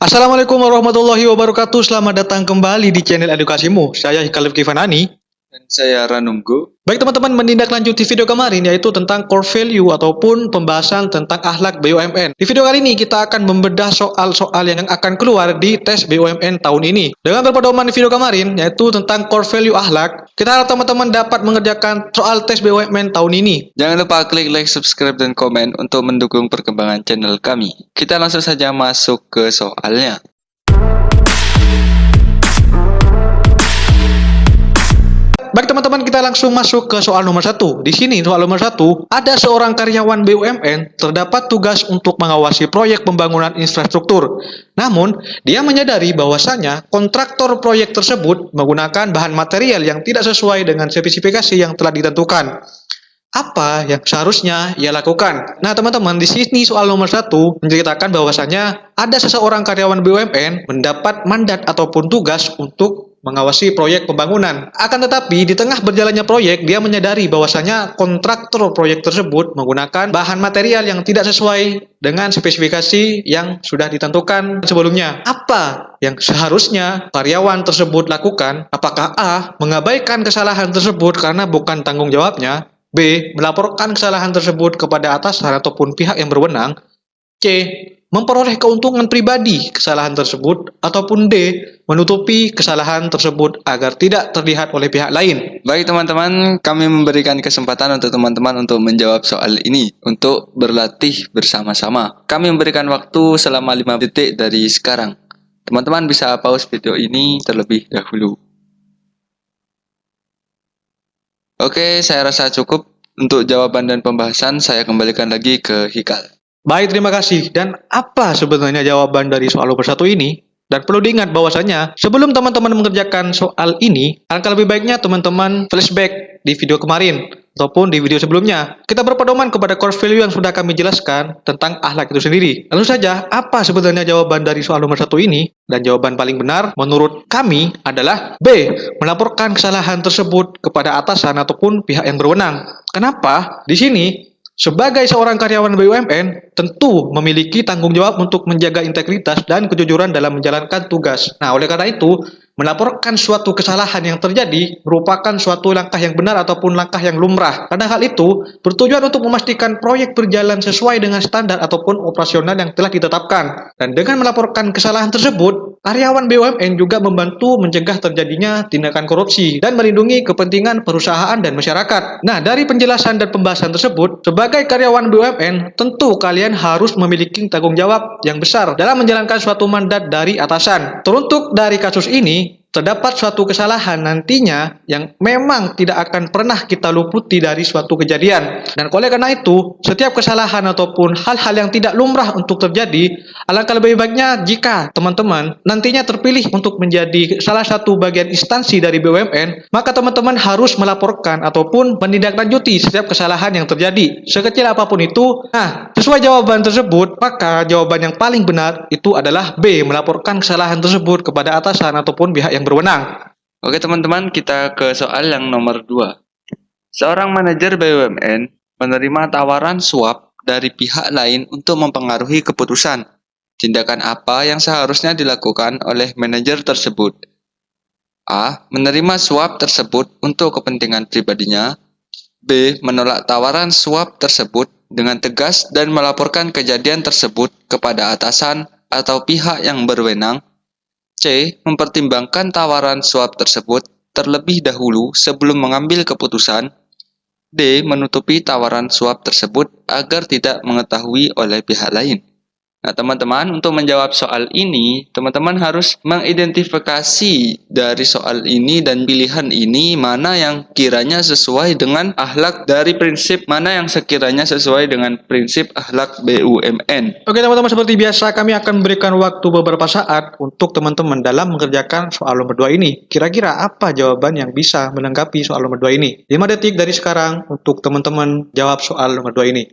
Assalamualaikum warahmatullahi wabarakatuh. Selamat datang kembali di channel edukasimu. Saya Hikal Kifanani. Dan saya Ranunggo. Baik teman-teman, menindaklanjuti video kemarin yaitu tentang core value ataupun pembahasan tentang akhlak BUMN. Di video kali ini kita akan membedah soal-soal yang akan keluar di tes BUMN tahun ini. Dengan berpedoman di video kemarin yaitu tentang core value akhlak, kita harap teman-teman dapat mengerjakan soal tes BUMN tahun ini. Jangan lupa klik like, subscribe, dan komen untuk mendukung perkembangan channel kami. Kita langsung saja masuk ke soalnya. Baik teman-teman, kita langsung masuk ke soal nomor 1. Di sini soal nomor 1, ada seorang karyawan BUMN terdapat tugas untuk mengawasi proyek pembangunan infrastruktur. Namun, dia menyadari bahwasanya kontraktor proyek tersebut menggunakan bahan material yang tidak sesuai dengan spesifikasi yang telah ditentukan. Apa yang seharusnya ia lakukan? Nah, teman-teman, di sini soal nomor 1 menceritakan bahwasanya ada seseorang karyawan BUMN mendapat mandat ataupun tugas untuk mengawasi proyek pembangunan. Akan tetapi, di tengah berjalannya proyek, dia menyadari bahwasanya kontraktor proyek tersebut menggunakan bahan material yang tidak sesuai dengan spesifikasi yang sudah ditentukan sebelumnya. Apa yang seharusnya karyawan tersebut lakukan? Apakah A. mengabaikan kesalahan tersebut karena bukan tanggung jawabnya? B. melaporkan kesalahan tersebut kepada atasan ataupun pihak yang berwenang? C. memperoleh keuntungan pribadi kesalahan tersebut? Ataupun D. menutupi kesalahan tersebut agar tidak terlihat oleh pihak lain? Baik teman-teman, kami memberikan kesempatan untuk teman-teman untuk menjawab soal ini untuk berlatih bersama-sama. Kami memberikan waktu selama 5 detik dari sekarang. Teman-teman bisa pause video ini terlebih dahulu. Oke, saya rasa cukup untuk jawaban dan pembahasan. Saya kembalikan lagi ke Hikal. Baik, terima kasih. Dan apa sebenarnya jawaban dari soal nomor 1 ini? Dan perlu diingat bahwasanya sebelum teman-teman mengerjakan soal ini, alangkah lebih baiknya teman-teman flashback di video kemarin ataupun di video sebelumnya. Kita berpedoman kepada core value yang sudah kami jelaskan tentang akhlak itu sendiri. Lalu saja, apa sebenarnya jawaban dari soal nomor 1 ini? Dan jawaban paling benar menurut kami adalah B. melaporkan kesalahan tersebut kepada atasan ataupun pihak yang berwenang. Kenapa? Di sini sebagai seorang karyawan BUMN, tentu memiliki tanggung jawab untuk menjaga integritas dan kejujuran dalam menjalankan tugas. Nah, oleh karena itu, melaporkan suatu kesalahan yang terjadi merupakan suatu langkah yang benar ataupun langkah yang lumrah. Karena hal itu bertujuan untuk memastikan proyek berjalan sesuai dengan standar ataupun operasional yang telah ditetapkan. Dan dengan melaporkan kesalahan tersebut, karyawan BUMN juga membantu mencegah terjadinya tindakan korupsi dan melindungi kepentingan perusahaan dan masyarakat. Nah, dari penjelasan dan pembahasan tersebut, sebagai karyawan BUMN, tentu kalian harus memiliki tanggung jawab yang besar dalam menjalankan suatu mandat dari atasan. Teruntuk dari kasus ini, terdapat suatu kesalahan nantinya yang memang tidak akan pernah kita luputi dari suatu kejadian. Dan oleh karena itu, setiap kesalahan ataupun hal-hal yang tidak lumrah untuk terjadi, alangkah lebih baiknya jika teman-teman nantinya terpilih untuk menjadi salah satu bagian instansi dari BUMN, maka teman-teman harus melaporkan ataupun menindaklanjuti setiap kesalahan yang terjadi, sekecil apapun itu. Nah, sesuai jawaban tersebut, maka jawaban yang paling benar itu adalah B. melaporkan kesalahan tersebut kepada atasan ataupun pihak yang berwenang. Oke teman-teman, kita ke soal yang nomor 2. Seorang manajer BUMN menerima tawaran suap dari pihak lain untuk mempengaruhi keputusan. Tindakan apa yang seharusnya dilakukan oleh manajer tersebut? A. Menerima suap tersebut untuk kepentingan pribadinya. B. Menolak tawaran suap tersebut dengan tegas dan melaporkan kejadian tersebut kepada atasan atau pihak yang berwenang. C. Mempertimbangkan tawaran suap tersebut terlebih dahulu sebelum mengambil keputusan. D. Menutupi tawaran suap tersebut agar tidak mengetahui oleh pihak lain. Nah, teman-teman, untuk menjawab soal ini, teman-teman harus mengidentifikasi dari soal ini dan pilihan ini mana yang kiranya sesuai dengan akhlak dari prinsip, mana yang sekiranya sesuai dengan prinsip akhlak BUMN. Oke teman-teman, seperti biasa kami akan memberikan waktu beberapa saat untuk teman-teman dalam mengerjakan soal nomor 2 ini. Kira-kira apa jawaban yang bisa melengkapi soal nomor 2 ini? 5 detik dari sekarang untuk teman-teman jawab soal nomor 2 ini.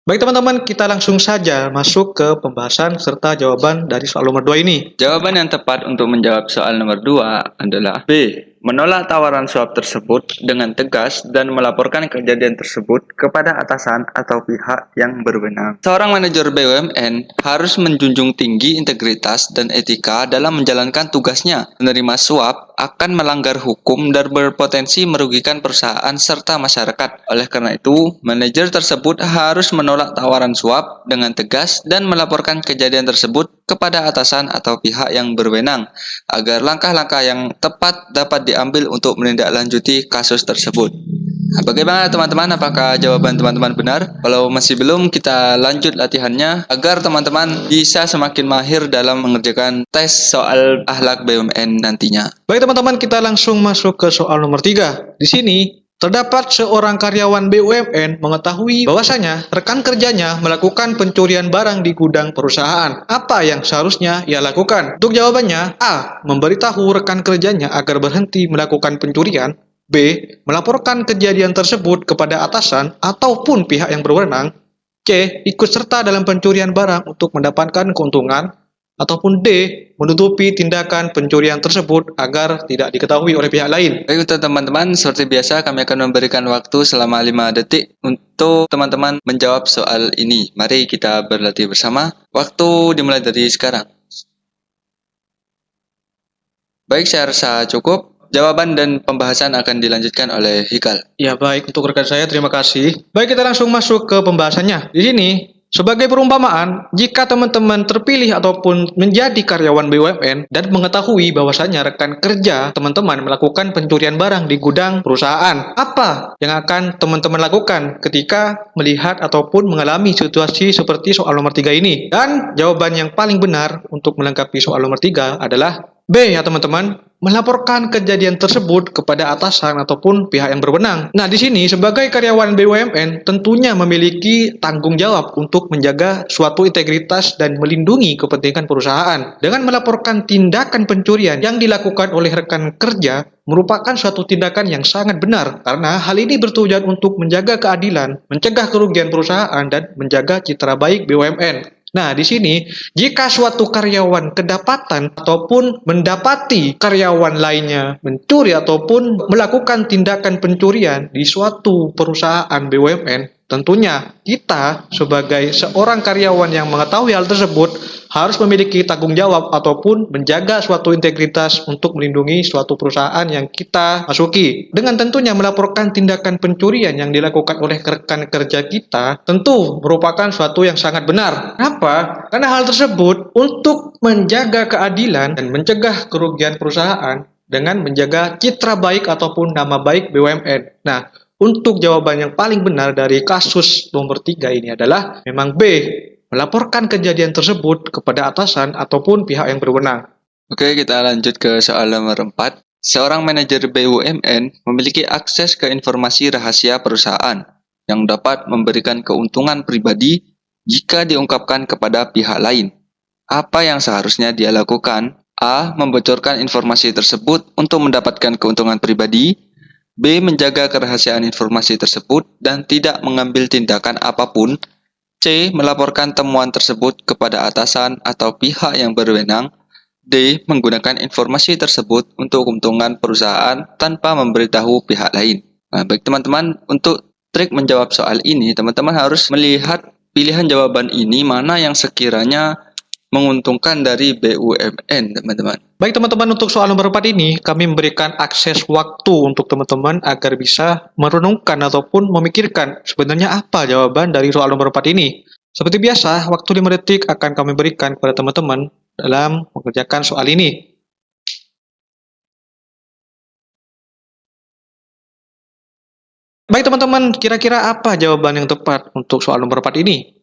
Baik teman-teman, kita langsung saja masuk ke pembahasan serta jawaban dari soal nomor 2 ini. Jawaban yang tepat untuk menjawab soal nomor 2 adalah B. menolak tawaran suap tersebut dengan tegas dan melaporkan kejadian tersebut kepada atasan atau pihak yang berwenang. Seorang manajer BUMN harus menjunjung tinggi integritas dan etika dalam menjalankan tugasnya. Menerima suap akan melanggar hukum dan berpotensi merugikan perusahaan serta masyarakat. Oleh karena itu, manajer tersebut harus menolak tawaran suap dengan tegas dan melaporkan kejadian tersebut kepada atasan atau pihak yang berwenang agar langkah-langkah yang tepat dapat diambil untuk menindaklanjuti kasus tersebut. Nah, bagaimana teman-teman? Apakah jawaban teman-teman benar? Kalau masih belum, kita lanjut latihannya agar teman-teman bisa semakin mahir dalam mengerjakan tes soal akhlak BUMN nantinya. Baik teman-teman, kita langsung masuk ke soal nomor 3. Di sini terdapat seorang karyawan BUMN mengetahui bahwasanya rekan kerjanya melakukan pencurian barang di gudang perusahaan. Apa yang seharusnya ia lakukan? Untuk jawabannya, A. Memberitahu rekan kerjanya agar berhenti melakukan pencurian. B. Melaporkan kejadian tersebut kepada atasan ataupun pihak yang berwenang. C. Ikut serta dalam pencurian barang untuk mendapatkan keuntungan. Ataupun D. Menutupi tindakan pencurian tersebut agar tidak diketahui oleh pihak lain. Baik, untuk teman-teman, seperti biasa kami akan memberikan waktu selama 5 detik untuk teman-teman menjawab soal ini. Mari kita berlatih bersama. Waktu dimulai dari sekarang. Baik, saya rasa cukup. Jawaban dan pembahasan akan dilanjutkan oleh Hikal. Ya baik, untuk rekan saya terima kasih. Baik, kita langsung masuk ke pembahasannya. Di sini, sebagai perumpamaan, jika teman-teman terpilih ataupun menjadi karyawan BUMN dan mengetahui bahwasannya rekan kerja teman-teman melakukan pencurian barang di gudang perusahaan, apa yang akan teman-teman lakukan ketika melihat ataupun mengalami situasi seperti soal nomor 3 ini? Dan jawaban yang paling benar untuk melengkapi soal nomor 3 adalah B ya teman-teman, melaporkan kejadian tersebut kepada atasan ataupun pihak yang berwenang. Nah, di sini sebagai karyawan BUMN tentunya memiliki tanggung jawab untuk menjaga suatu integritas dan melindungi kepentingan perusahaan. Dengan melaporkan tindakan pencurian yang dilakukan oleh rekan kerja merupakan suatu tindakan yang sangat benar karena hal ini bertujuan untuk menjaga keadilan, mencegah kerugian perusahaan dan menjaga citra baik BUMN. Nah, di sini, jika suatu karyawan kedapatan ataupun mendapati karyawan lainnya mencuri ataupun melakukan tindakan pencurian di suatu perusahaan BUMN, tentunya kita sebagai seorang karyawan yang mengetahui hal tersebut harus memiliki tanggung jawab ataupun menjaga suatu integritas untuk melindungi suatu perusahaan yang kita masuki. Dengan tentunya melaporkan tindakan pencurian yang dilakukan oleh rekan kerja kita tentu merupakan suatu yang sangat benar. Kenapa? Karena hal tersebut untuk menjaga keadilan dan mencegah kerugian perusahaan dengan menjaga citra baik ataupun nama baik BUMN. Nah, untuk jawaban yang paling benar dari kasus nomor 3 ini adalah memang B. Melaporkan kejadian tersebut kepada atasan ataupun pihak yang berwenang. Oke, kita lanjut ke soal nomor 4. Seorang manajer BUMN memiliki akses ke informasi rahasia perusahaan yang dapat memberikan keuntungan pribadi jika diungkapkan kepada pihak lain. Apa yang seharusnya dia lakukan? A. Membocorkan informasi tersebut untuk mendapatkan keuntungan pribadi. B. Menjaga kerahasiaan informasi tersebut dan tidak mengambil tindakan apapun. C. Melaporkan temuan tersebut kepada atasan atau pihak yang berwenang. D. Menggunakan informasi tersebut untuk keuntungan perusahaan tanpa memberitahu pihak lain. Nah, baik teman-teman, untuk trik menjawab soal ini, teman-teman harus melihat pilihan jawaban ini mana yang sekiranya menguntungkan dari BUMN, teman-teman. Baik teman-teman, untuk soal nomor 4 ini kami memberikan akses waktu untuk teman-teman agar bisa merenungkan ataupun memikirkan sebenarnya apa jawaban dari soal nomor 4 ini. Seperti biasa, waktu 5 detik akan kami berikan kepada teman-teman dalam mengerjakan soal ini. Baik teman-teman, kira-kira apa jawaban yang tepat untuk soal nomor 4 ini?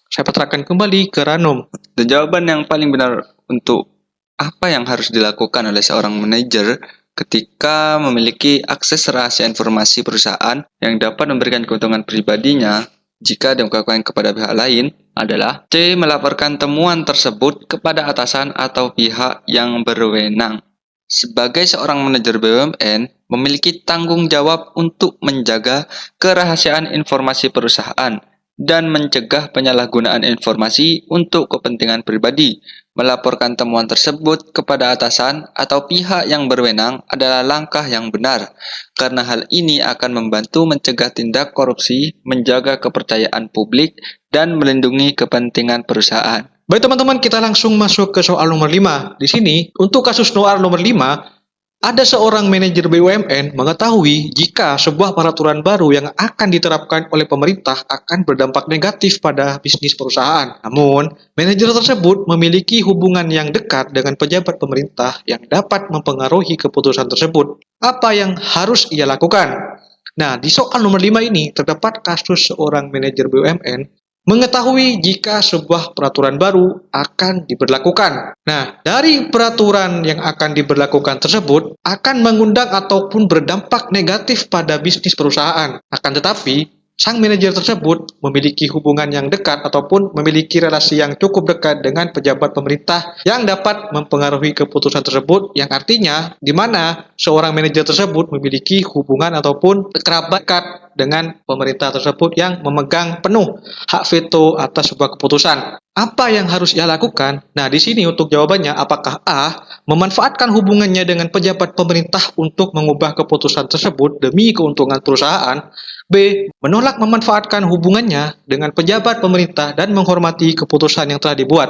Saya persilakan kembali ke Ranum. Dan jawaban yang paling benar untuk apa yang harus dilakukan oleh seorang manajer ketika memiliki akses rahasia informasi perusahaan yang dapat memberikan keuntungan pribadinya jika diungkapkan kepada pihak lain adalah C. Melaporkan temuan tersebut kepada atasan atau pihak yang berwenang. Sebagai seorang manajer BUMN, memiliki tanggung jawab untuk menjaga kerahasiaan informasi perusahaan dan mencegah penyalahgunaan informasi untuk kepentingan pribadi. Melaporkan temuan tersebut kepada atasan atau pihak yang berwenang adalah langkah yang benar, karena hal ini akan membantu mencegah tindak korupsi, menjaga kepercayaan publik, dan melindungi kepentingan perusahaan. Baik teman-teman, kita langsung masuk ke soal nomor 5. Di sini, untuk kasus soal nomor 5, ada seorang manajer BUMN mengetahui jika sebuah peraturan baru yang akan diterapkan oleh pemerintah akan berdampak negatif pada bisnis perusahaan. Namun, manajer tersebut memiliki hubungan yang dekat dengan pejabat pemerintah yang dapat mempengaruhi keputusan tersebut. Apa yang harus ia lakukan? Nah, di soal nomor 5 ini terdapat kasus seorang manajer BUMN mengetahui jika sebuah peraturan baru akan diberlakukan. Nah, dari peraturan yang akan diberlakukan tersebut akan mengundang ataupun berdampak negatif pada bisnis perusahaan. Akan tetapi, sang manajer tersebut memiliki hubungan yang dekat ataupun memiliki relasi yang cukup dekat dengan pejabat pemerintah yang dapat mempengaruhi keputusan tersebut, yang artinya di mana seorang manajer tersebut memiliki hubungan ataupun kerabat dekat dengan pemerintah tersebut yang memegang penuh hak veto atas sebuah keputusan. Apa yang harus ia lakukan? Nah, di sini untuk jawabannya, apakah A, memanfaatkan hubungannya dengan pejabat pemerintah untuk mengubah keputusan tersebut demi keuntungan perusahaan, B, menolak memanfaatkan hubungannya dengan pejabat pemerintah dan menghormati keputusan yang telah dibuat,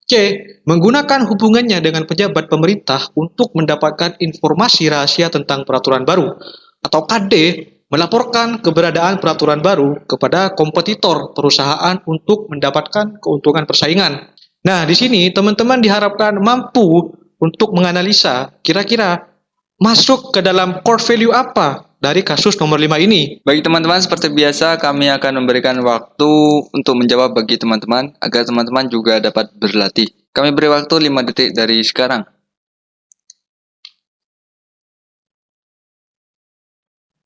C, menggunakan hubungannya dengan pejabat pemerintah untuk mendapatkan informasi rahasia tentang peraturan baru, atau D, melaporkan keberadaan peraturan baru kepada kompetitor perusahaan untuk mendapatkan keuntungan persaingan. Nah, di sini teman-teman diharapkan mampu untuk menganalisa kira-kira masuk ke dalam core value apa dari kasus nomor 5 ini. Baik teman-teman, seperti biasa kami akan memberikan waktu untuk menjawab bagi teman-teman agar teman-teman juga dapat berlatih. Kami beri waktu 5 detik dari sekarang.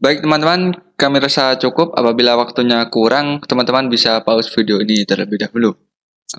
Baik teman-teman, kami rasa cukup. Apabila waktunya kurang, teman-teman bisa pause video ini terlebih dahulu.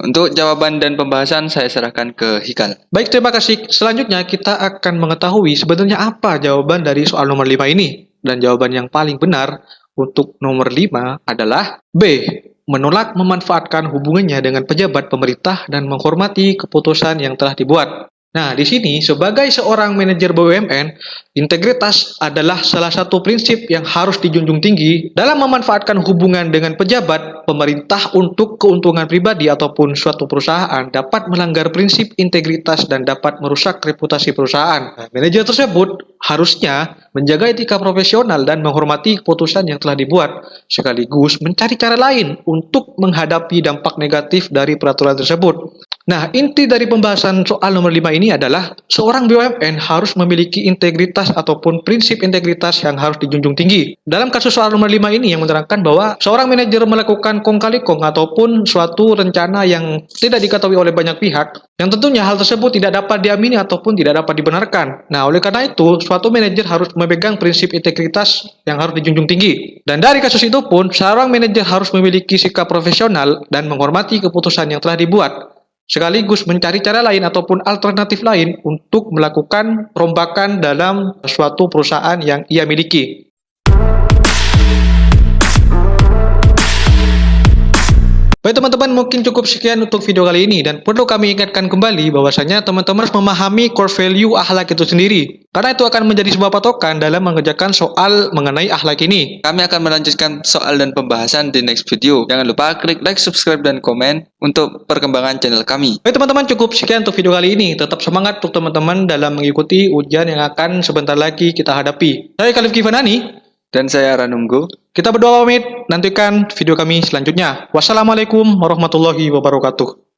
Untuk jawaban dan pembahasan saya serahkan ke Hikal. Baik, terima kasih. Selanjutnya kita akan mengetahui sebenarnya apa jawaban dari soal nomor 5 ini. Dan jawaban yang paling benar untuk nomor 5 adalah B, menolak memanfaatkan hubungannya dengan pejabat pemerintah dan menghormati keputusan yang telah dibuat. Nah, di sini sebagai seorang manajer BUMN, integritas adalah salah satu prinsip yang harus dijunjung tinggi dalam memanfaatkan hubungan dengan pejabat pemerintah untuk keuntungan pribadi ataupun suatu perusahaan dapat melanggar prinsip integritas dan dapat merusak reputasi perusahaan. Nah, manajer tersebut harusnya menjaga etika profesional dan menghormati keputusan yang telah dibuat, sekaligus mencari cara lain untuk menghadapi dampak negatif dari peraturan tersebut. Nah, inti dari pembahasan soal nomor 5 ini adalah seorang BUMN harus memiliki integritas ataupun prinsip integritas yang harus dijunjung tinggi. Dalam kasus soal nomor 5 ini yang menerangkan bahwa seorang manajer melakukan kong kali kong ataupun suatu rencana yang tidak diketahui oleh banyak pihak, yang tentunya hal tersebut tidak dapat diamini ataupun tidak dapat dibenarkan. Nah, oleh karena itu, suatu manajer harus memegang prinsip integritas yang harus dijunjung tinggi. Dan dari kasus itu pun, seorang manajer harus memiliki sikap profesional dan menghormati keputusan yang telah dibuat, sekaligus mencari cara lain ataupun alternatif lain untuk melakukan perombakan dalam suatu perusahaan yang ia miliki. Baik teman-teman, mungkin cukup sekian untuk video kali ini, dan perlu kami ingatkan kembali bahwasanya teman-teman harus memahami core value akhlak itu sendiri, karena itu akan menjadi sebuah patokan dalam mengerjakan soal mengenai akhlak ini. Kami akan melanjutkan soal dan pembahasan di next video. Jangan lupa klik like, subscribe, dan komen untuk perkembangan channel kami. Baik teman-teman, cukup sekian untuk video kali ini. Tetap semangat untuk teman-teman dalam mengikuti ujian yang akan sebentar lagi kita hadapi. Saya Khalif Kifanani. Dan saya Ranunggo. Kita berdua pamit, nantikan video kami selanjutnya. Wassalamualaikum warahmatullahi wabarakatuh.